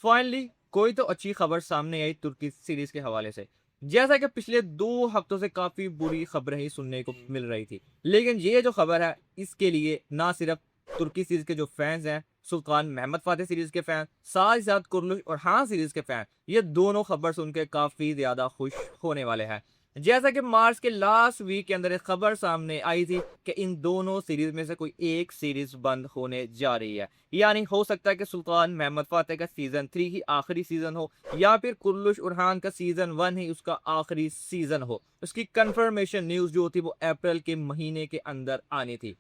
Finally कोई तो अच्छी खबर सामने आई तुर्की सीरीज के हवाले से। जैसा कि पिछले 2 हफ्तों से काफी बुरी खबरें ही सुनने को मिल रही थी, लेकिन ये जो खबर है इसके लिए ना सिर्फ तुर्की सीरीज के जो फैंस हैं, सुल्तान महमद फातेह सीरीज के फैन, साथ ही साथ कुर्लुश और हाँ सीरीज के फैन, ये दोनों खबर सुन के काफी ज्यादा खुश होने वाले हैं। जैसा कि मार्च के लास्ट वीक के अंदर एक खबर सामने आई थी कि इन दोनों सीरीज में से कोई एक सीरीज बंद होने जा रही है। यानी हो सकता है कि सुल्तान महमद फातेह का सीजन 3 ही आखिरी सीजन हो, या फिर कुर्लुश उरहान का सीजन 1 ही उसका आखिरी सीजन हो। उसकी कंफर्मेशन न्यूज जो थी वो अप्रैल के महीने के अंदर आनी थी।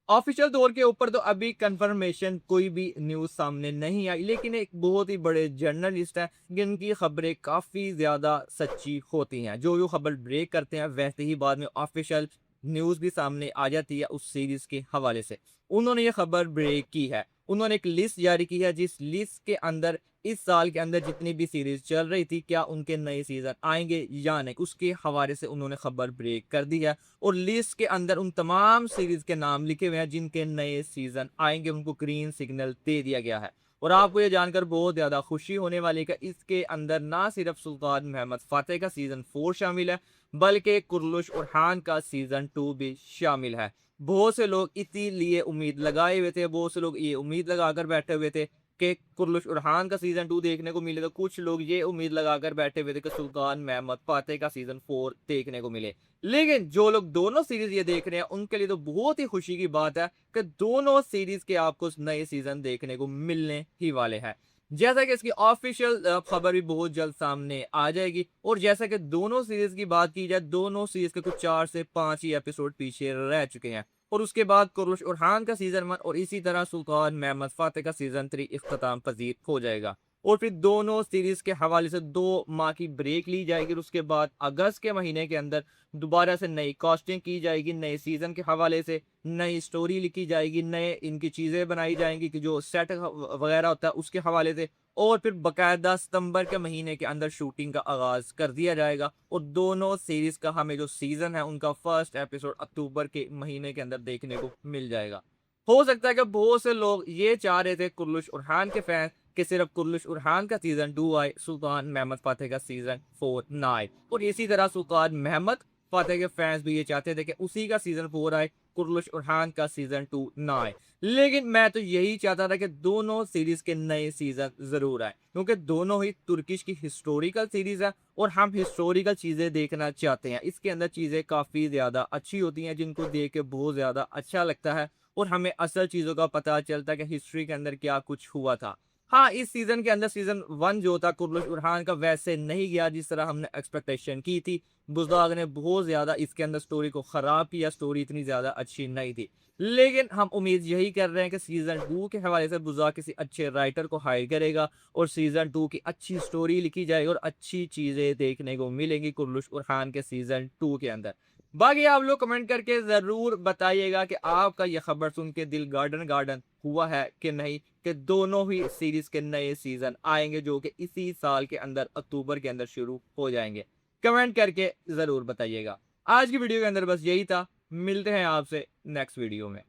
ऑफिशियल तौर के ऊपर तो अभी कंफर्मेशन कोई भी न्यूज सामने नहीं आई, लेकिन एक बहुत ही बड़े जर्नलिस्ट हैं जिनकी खबरें काफी ज्यादा सच्ची होती हैं। जो जो खबर ब्रेक करते हैं वैसे ही बाद में ऑफिशियल न्यूज भी सामने आ जाती है उस सीरीज के हवाले से। उन्होंने ये खबर ब्रेक की है। उन्होंने एक लिस्ट जारी की है जिस लिस्ट के अंदर इस साल के अंदर जितनी भी सीरीज चल रही थी क्या उनके नए सीजन आएंगे या नहीं, उसके हवाले से उन्होंने खबर ब्रेक कर दी है। और लिस्ट के अंदर उन तमाम सीरीज के नाम लिखे हुए हैं जिनके नए सीजन आएंगे, उनको ग्रीन सिग्नल दे दिया गया है। और आपको ये जानकर बहुत ज्यादा खुशी होने वाली है कि इसके अंदर ना सिर्फ सुल्तान महमद फातेह का सीजन 4 शामिल है, बल्कि कुर्लुश और हान का सीजन 2 भी शामिल है। बहुत से लोग इसीलिए उम्मीद लगाए हुए थे, बहुत से लोग ये उम्मीद लगाकर बैठे हुए थे कि कुर्लुश उरहान का सीजन 2 देखने को मिले, तो कुछ लोग ये उम्मीद लगाकर बैठे हुए थे कि सुल्तान महमद फातेह का सीजन 4 देखने को मिले। लेकिन जो लोग दोनों सीरीज ये देख रहे हैं उनके लिए तो बहुत ही खुशी की बात है कि दोनों सीरीज के आपको नए सीजन देखने को मिलने ही वाले हैं। जैसा कि इसकी ऑफिशियल खबर भी बहुत जल्द सामने आ जाएगी। और जैसा कि दोनों सीरीज की बात की जाए, दोनों सीरीज के कुछ 4 से 5 ही एपिसोड पीछे रह चुके हैं। और उसके बाद कुर्रुश उरहान का सीजन 1 और इसी तरह सुल्तान महमद फातेह का सीजन 3 इख्तिताम पजीर हो जाएगा। और फिर दोनों सीरीज के हवाले से 2 माह की ब्रेक ली जाएगी और उसके बाद अगस्त के महीने के अंदर दोबारा से नई कास्टिंग की जाएगी, नए सीजन के हवाले से नई स्टोरी लिखी जाएगी, नए इनकी चीजें बनाई जाएंगी कि जो सेट वगैरह होता है उसके हवाले से। और फिर बकायदा सितंबर के महीने के अंदर शूटिंग का आगाज कर दिया जाएगा और दोनों सीरीज का हमें जो सीजन है उनका फर्स्ट एपिसोड अक्टूबर के महीने के अंदर देखने को मिल जाएगा। हो सकता है कि बहुत से लोग ये चाह रहे थे कुर्लुश उरहान के फैन कि सिर्फ कुर्लुश उरहान का सीजन 2 आए, सुल्तान महमद फातेह का सीजन 4 ना आए। और इसी तरह सुल्तान महमद फातेह के फैंस भी ये चाहते थे कि उसी का सीजन 4 आए, कुर्लुश उरहान का सीजन 2 ना आए। लेकिन मैं तो यही चाहता था कि दोनों सीरीज के नए सीजन जरूर आए, क्योंकि दोनों ही तुर्किश की हिस्टोरिकल सीरीज है और हम हिस्टोरिकल चीजें देखना चाहते हैं। इसके अंदर चीजें काफी ज्यादा अच्छी होती हैं जिनको देख के बहुत ज्यादा अच्छा लगता है और हमें असल चीजों का पता चलता है कि हिस्ट्री के अंदर क्या कुछ हुआ था। हाँ, इस सीजन के अंदर सीजन 1 जो था कुर्लुश उरहान का वैसे नहीं गया जिस तरह हमने एक्सपेक्टेशन की थी। बुजदाग ने बहुत ज्यादा इसके अंदर स्टोरी को खराब किया, स्टोरी इतनी ज्यादा अच्छी नहीं थी। लेकिन हम उम्मीद यही कर रहे हैं कि सीजन 2 के हवाले से बुजदाग किसी अच्छे राइटर को हायर करेगा और सीजन 2 की अच्छी स्टोरी लिखी जाएगी और अच्छी चीजें देखने को मिलेंगी कुर्लुश उरहान के सीजन 2 के अंदर। बाकी आप लोग कमेंट करके जरूर बताइएगा कि आपका यह खबर सुन के दिल गार्डन गार्डन हुआ है कि नहीं, कि दोनों ही सीरीज के नए सीजन आएंगे जो कि इसी साल के अंदर अक्टूबर के अंदर शुरू हो जाएंगे। कमेंट करके जरूर बताइएगा। आज की वीडियो के अंदर बस यही था। मिलते हैं आपसे नेक्स्ट वीडियो में।